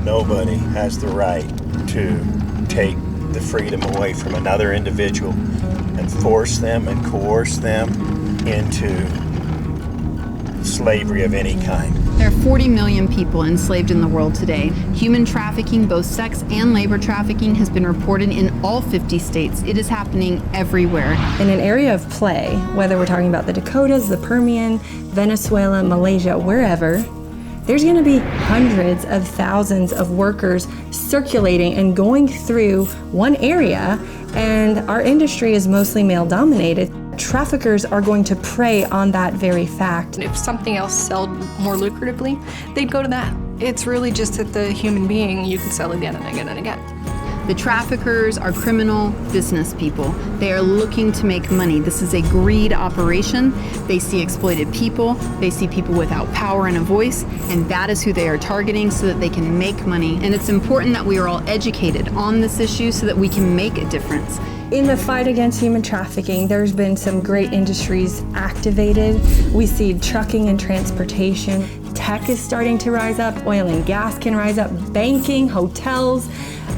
Nobody has the right to take the freedom away from another individual and force them and coerce them into slavery of any kind. There are 40 million people enslaved in the world today. Human trafficking, both sex and labor trafficking, has been reported in all 50 states. It is happening everywhere. In an area of play, whether we're talking about the Dakotas, the Permian, Venezuela, Malaysia, wherever, there's going to be hundreds of thousands of workers circulating and going through one area, and our industry is mostly male-dominated. Traffickers are going to prey on that very fact. If something else sold more lucratively, they'd go to that. It's really just that the human being, you can sell again and again and again. The traffickers are criminal business people. They are looking to make money. This is a greed operation. They see exploited people. They see people without power and a voice, and that is who they are targeting so that they can make money. And it's important that we are all educated on this issue so that we can make a difference. In the fight against human trafficking, there's been some great industries activated. We see trucking and transportation. Tech is starting to rise up. Oil and gas can rise up. Banking, hotels.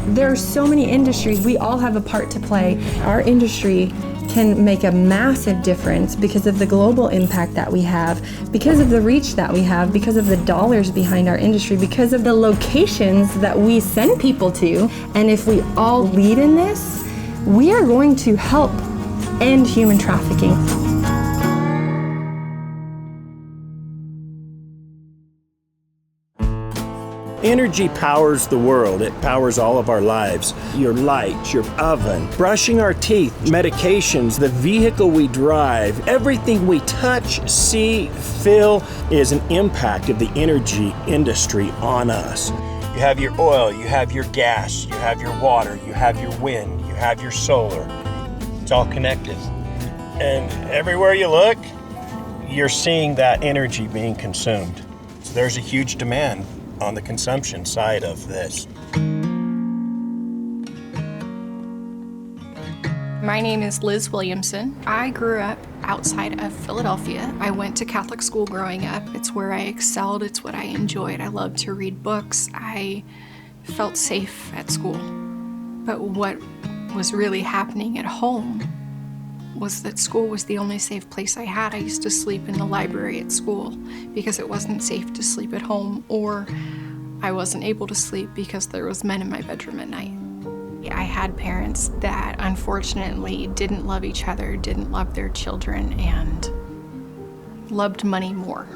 There are so many industries. We all have a part to play. Our industry can make a massive difference because of the global impact that we have, because of the reach that we have, because of the dollars behind our industry, because of the locations that we send people to. And if we all lead in this, we are going to help end human trafficking. Energy powers the world. It powers all of our lives. Your lights, your oven, brushing our teeth, medications, the vehicle we drive, everything we touch, see, feel is an impact of the energy industry on us. You have your oil, you have your gas, you have your water, you have your wind, you have your solar. It's all connected. And everywhere you look, you're seeing that energy being consumed. So there's a huge demand on the consumption side of this. My name is Liz Williamson. I grew up outside of Philadelphia. I went to Catholic school growing up. It's where I excelled. It's what I enjoyed. I loved to read books. I felt safe at school. But what was really happening at home was that school was the only safe place I had. I used to sleep in the library at school because it wasn't safe to sleep at home, or I wasn't able to sleep because there was men in my bedroom at night. I had parents that unfortunately didn't love each other, didn't love their children, and loved money more.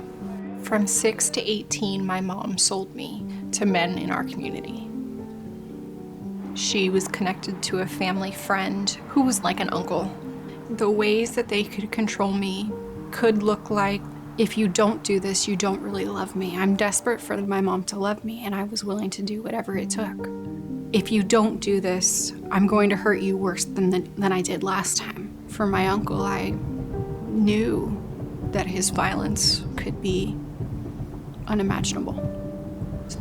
From 6 to 18, my mom sold me to men in our community. She was connected to a family friend who was like an uncle. The ways that they could control me could look like, if you don't do this, you don't really love me. I'm desperate for my mom to love me, and I was willing to do whatever it took. If you don't do this, I'm going to hurt you worse than I did last time. For my uncle, I knew that his violence could be unimaginable.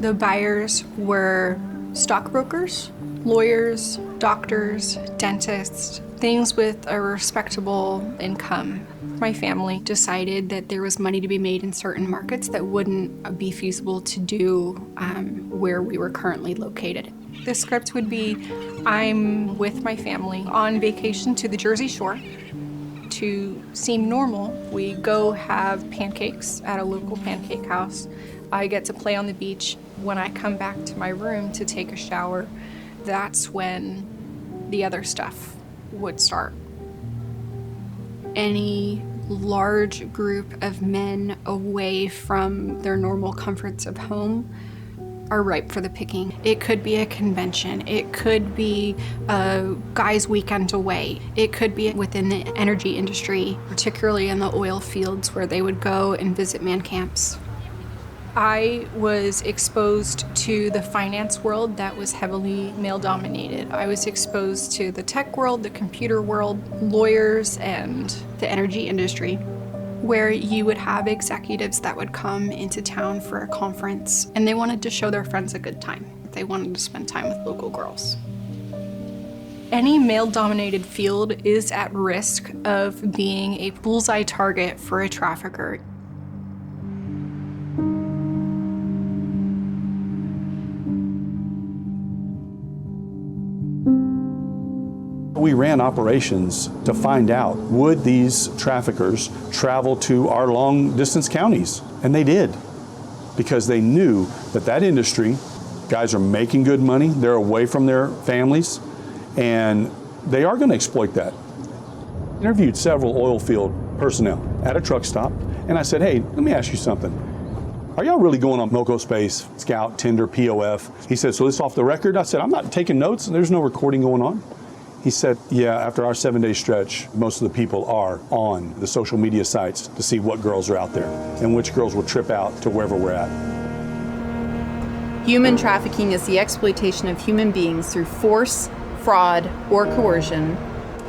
The buyers were stockbrokers, lawyers, doctors, dentists, things with a respectable income. My family decided that there was money to be made in certain markets that wouldn't be feasible to do where we were currently located. The script would be, I'm with my family on vacation to the Jersey Shore. To seem normal, we go have pancakes at a local pancake house. I get to play on the beach. When I come back to my room to take a shower, that's when the other stuff would start. Any large group of men away from their normal comforts of home are ripe for the picking. It could be a convention. It could be a guy's weekend away. It could be within the energy industry, particularly in the oil fields where they would go and visit man camps. I was exposed to the finance world that was heavily male-dominated. I was exposed to the tech world, the computer world, lawyers, and the energy industry, where you would have executives that would come into town for a conference, and they wanted to show their friends a good time. They wanted to spend time with local girls. Any male-dominated field is at risk of being a bullseye target for a trafficker. we ran operations to find out, would these traffickers travel to our long distance counties? And they did, because they knew that industry, guys are making good money, they're away from their families, and they are going to exploit that. Interviewed several oil field personnel at a truck stop, and I said, hey, let me ask you something. Are y'all really going on Moco Space, Scout, Tinder, POF? He said, so this off the record? I said, I'm not taking notes, there's no recording going on. He said, yeah, after our 7-day stretch, most of the people are on the social media sites to see what girls are out there and which girls will trip out to wherever we're at. Human trafficking is the exploitation of human beings through force, fraud, or coercion,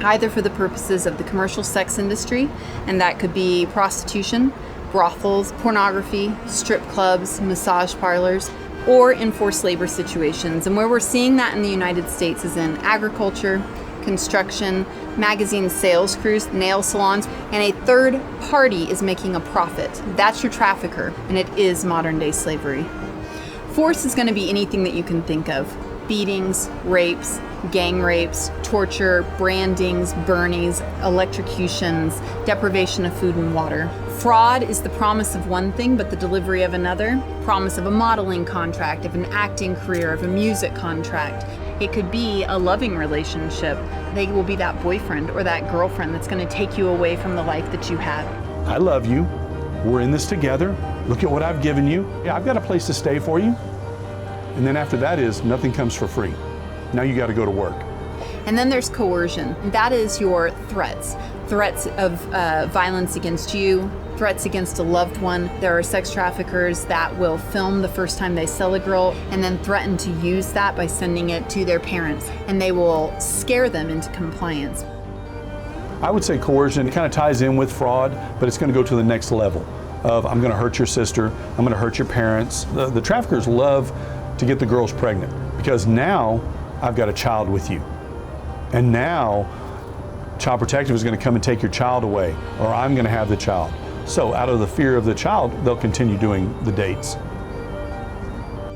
either for the purposes of the commercial sex industry, and that could be prostitution, brothels, pornography, strip clubs, massage parlors, or in forced labor situations. And where we're seeing that in the United States is in agriculture, construction, magazine sales crews, nail salons, and a third party is making a profit. That's your trafficker, and it is modern day slavery. Force is going to be anything that you can think of. Beatings, rapes, gang rapes, torture, brandings, burnings, electrocutions, deprivation of food and water. Fraud is the promise of one thing but the delivery of another. Promise of a modeling contract, of an acting career, of a music contract. It could be a loving relationship. They will be that boyfriend or that girlfriend that's going to take you away from the life that you have. I love you. We're in this together. Look at what I've given you. Yeah, I've got a place to stay for you. And then after that is nothing comes for free. Now you got to go to work. And then there's coercion. That is your threats. Threats of violence against you, threats against a loved one. There are sex traffickers that will film the first time they sell a girl and then threaten to use that by sending it to their parents. And they will scare them into compliance. I would say coercion kind of ties in with fraud, but it's going to go to the next level of I'm going to hurt your sister, I'm going to hurt your parents. The traffickers love to get the girls pregnant because now I've got a child with you. And now Child Protective is going to come and take your child away, or I'm going to have the child. So out of the fear of the child, they'll continue doing the dates.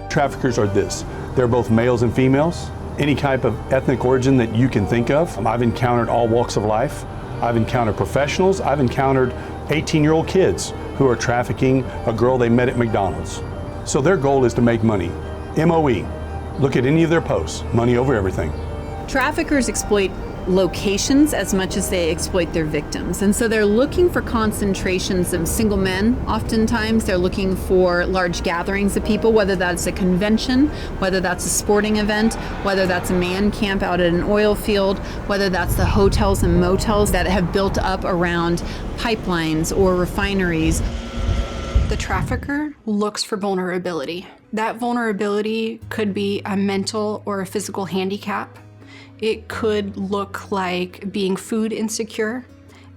Traffickers are this. They're both males and females, any type of ethnic origin that you can think of. I've encountered all walks of life. I've encountered professionals. I've encountered 18-year-old kids who are trafficking a girl they met at McDonald's. So their goal is to make money. MOE. Look at any of their posts. Money over everything. Traffickers exploit locations as much as they exploit their victims. And so they're looking for concentrations of single men. Oftentimes they're looking for large gatherings of people, whether that's a convention, whether that's a sporting event, whether that's a man camp out at an oil field, whether that's the hotels and motels that have built up around pipelines or refineries. The trafficker looks for vulnerability. That vulnerability could be a mental or a physical handicap. It could look like being food insecure.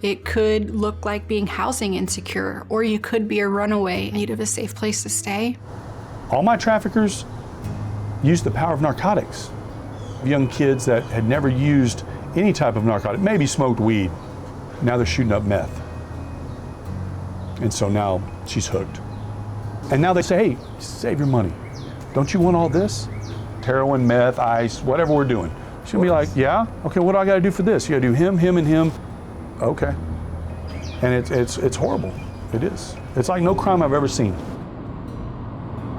It could look like being housing insecure, or you could be a runaway in need of a safe place to stay. All my traffickers use the power of narcotics. Young kids that had never used any type of narcotic, maybe smoked weed, now they're shooting up meth. And so now she's hooked. And now they say, hey, save your money. Don't you want all this? Heroin, meth, ice, whatever we're doing. She'll be like, yeah? Okay, what do I gotta do for this? You gotta do him, and him. Okay. And it's horrible. It is. It's like no crime I've ever seen.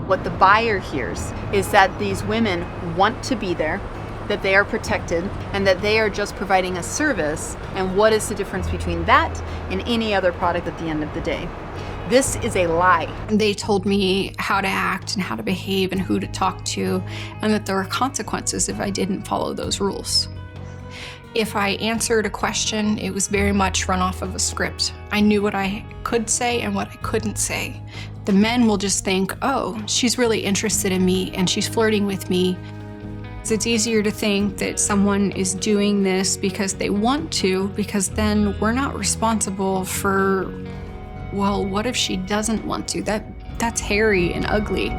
What the buyer hears is that these women want to be there, that they are protected, and that they are just providing a service. And what is the difference between that and any other product at the end of the day? This is a lie. They told me how to act and how to behave and who to talk to, and that there were consequences if I didn't follow those rules. If I answered a question, it was very much run off of a script. I knew what I could say and what I couldn't say. The men will just think, oh, she's really interested in me and she's flirting with me. It's easier to think that someone is doing this because they want to, because then we're not responsible for, well, what if she doesn't want to? That's hairy and ugly.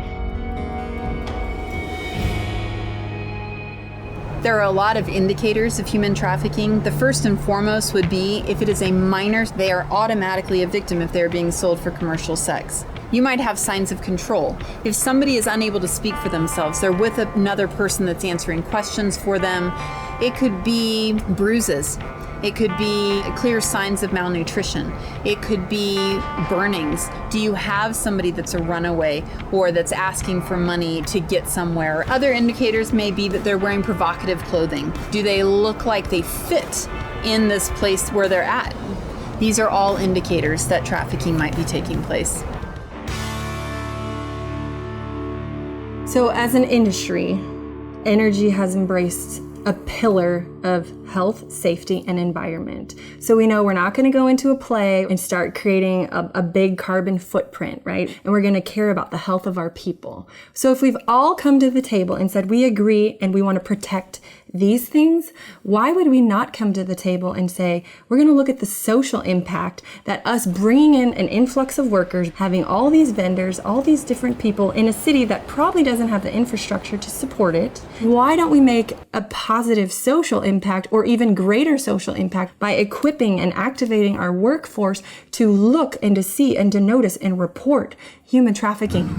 There are a lot of indicators of human trafficking. The first and foremost would be if it is a minor, they are automatically a victim if they're being sold for commercial sex. You might have signs of control. If somebody is unable to speak for themselves, they're with another person that's answering questions for them. It could be bruises. It could be clear signs of malnutrition. It could be burnings. Do you have somebody that's a runaway or that's asking for money to get somewhere? Other indicators may be that they're wearing provocative clothing. Do they look like they fit in this place where they're at? These are all indicators that trafficking might be taking place. So as an industry, Energy has embraced a pillar of health, safety, and environment. So we know we're not going to go into a play and start creating a big carbon footprint, right? And we're going to care about the health of our people. So if we've all come to the table and said we agree and we want to protect these things, why would we not come to the table and say, we're going to look at the social impact that us bringing in an influx of workers, having all these vendors, all these different people in a city that probably doesn't have the infrastructure to support it. Why don't we make a positive social impact or even greater social impact by equipping and activating our workforce to look and to see and to notice and report human trafficking?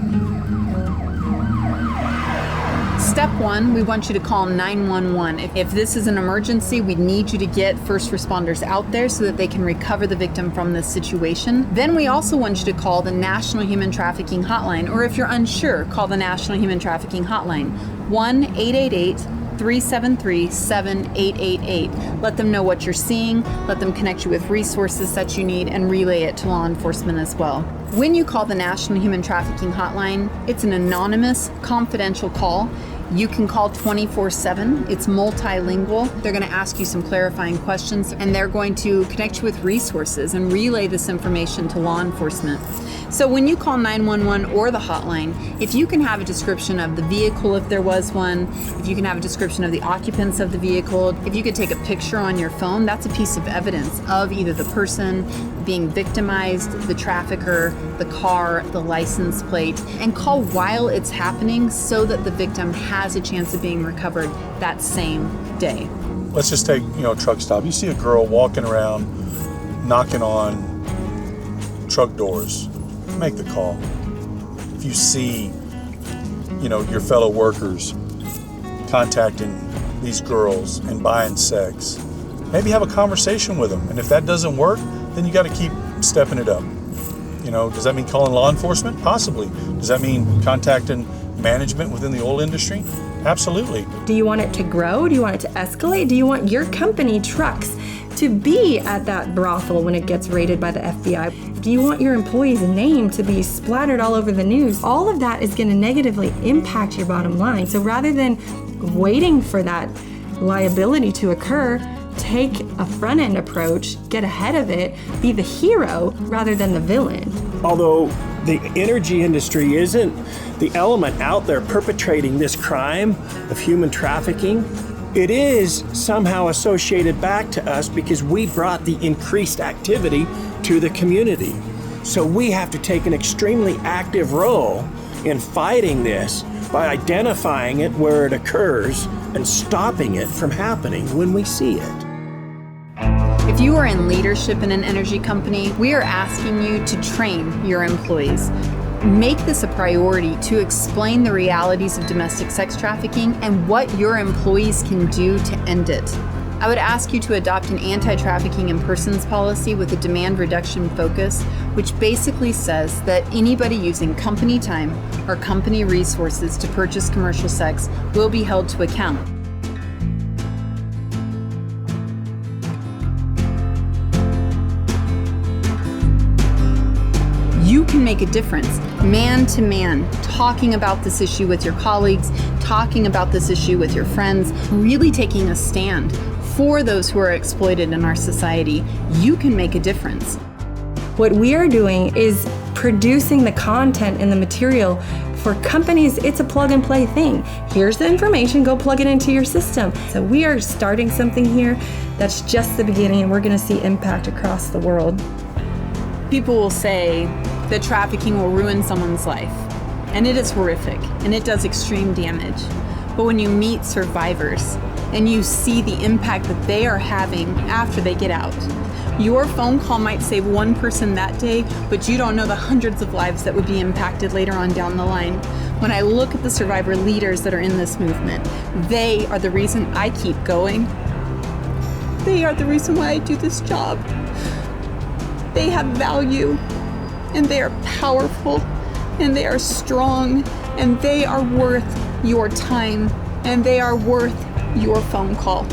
Step one, we want you to call 911. If this is an emergency, we need you to get first responders out there so that they can recover the victim from this situation. Then we also want you to call the National Human Trafficking Hotline, or if you're unsure, call the National Human Trafficking Hotline, 1-888-373-7888. Let them know what you're seeing, let them connect you with resources that you need, and relay it to law enforcement as well. When you call the National Human Trafficking Hotline, it's an anonymous, confidential call. You can call 24/7. It's multilingual. They're going to ask you some clarifying questions, and they're going to connect you with resources and relay this information to law enforcement. So when you call 911 or the hotline, if you can have a description of the vehicle if there was one, if you can have a description of the occupants of the vehicle, if you could take a picture on your phone, that's a piece of evidence of either the person being victimized, the trafficker, the car, the license plate, and call while it's happening so that the victim has a chance of being recovered that same day. Let's just take, a truck stop. You see a girl walking around, knocking on truck doors. Make the call. If you see, your fellow workers contacting these girls and buying sex, maybe have a conversation with them. And if that doesn't work, then you got to keep stepping it up. Does that mean calling law enforcement? Possibly. Does that mean contacting management within the oil industry? Absolutely. Do you want it to grow? Do you want it to escalate? Do you want your company trucks to be at that brothel when it gets raided by the FBI? Do you want your employee's name to be splattered all over the news? All of that is going to negatively impact your bottom line. So rather than waiting for that liability to occur, take a front-end approach, get ahead of it, be the hero rather than the villain. Although the energy industry isn't the element out there perpetrating this crime of human trafficking, it is somehow associated back to us because we brought the increased activity to the community. So we have to take an extremely active role in fighting this by identifying it where it occurs and stopping it from happening when we see it. If you are in leadership in an energy company, we are asking you to train your employees. Make this a priority to explain the realities of domestic sex trafficking and what your employees can do to end it. I would ask you to adopt an anti-trafficking in persons policy with a demand reduction focus, which basically says that anybody using company time or company resources to purchase commercial sex will be held to account. You can make a difference, man to man, talking about this issue with your colleagues, talking about this issue with your friends, really taking a stand for those who are exploited in our society. You can make a difference. What we are doing is producing the content and the material. For companies, it's a plug and play thing. Here's the information, go plug it into your system. So we are starting something here that's just the beginning, and we're going to see impact across the world. People will say that trafficking will ruin someone's life, and it is horrific, and it does extreme damage. But when you meet survivors and you see the impact that they are having after they get out, Your phone call might save one person that day, but you don't know the hundreds of lives that would be impacted later on down the line. When I look at the survivor leaders that are in this movement, they are the reason I keep going. They are the reason why I do this job. They have value, and they are powerful, and they are strong, and they are worth your time, and they are worth your phone call.